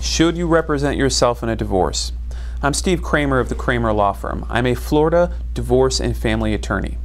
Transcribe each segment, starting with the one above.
Should you represent yourself in a divorce? I'm Steve Kramer of the Kramer Law Firm. I'm a Florida divorce and family attorney.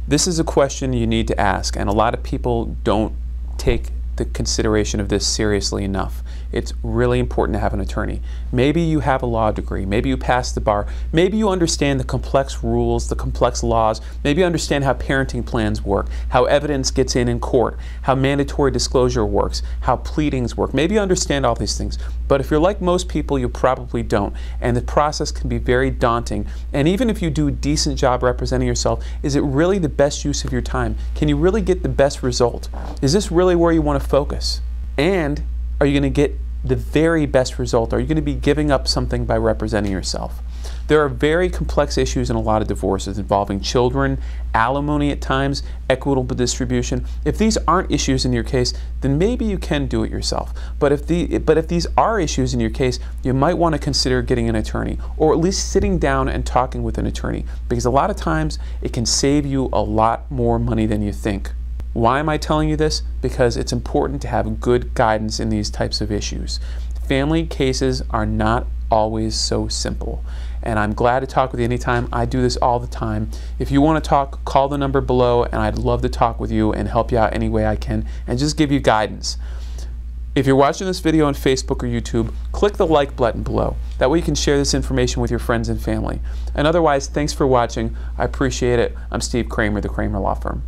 This is a question you need to ask, and a lot of people don't take the consideration of this seriously enough. It's really important to have an attorney. Maybe you have a law degree, maybe you passed the bar, maybe you understand the complex rules, the complex laws, maybe you understand how parenting plans work, how evidence gets in court, how mandatory disclosure works, how pleadings work. Maybe you understand all these things, but if you're like most people, you probably don't, and the process can be very daunting. And even if you do a decent job representing yourself, is it really the best use of your time? Can you really get the best result? Is this really where you want to focus? And are you going to get the very best result? Are you going to be giving up something by representing yourself? There are very complex issues in a lot of divorces involving children, alimony at times, equitable distribution. If these aren't issues in your case, then maybe you can do it yourself. But if these are issues in your case, you might want to consider getting an attorney, or at least sitting down and talking with an attorney, because a lot of times it can save you a lot more money than you think. Why am I telling you this? Because it's important to have good guidance in these types of issues. Family cases are not always so simple, and I'm glad to talk with you anytime. I do this all the time. If you want to talk, call the number below, and I'd love to talk with you and help you out any way I can and just give you guidance. If you're watching this video on Facebook or YouTube, click the like button below. That way you can share this information with your friends and family. And otherwise, thanks for watching. I appreciate it. I'm Steve Kramer, the Kramer Law Firm.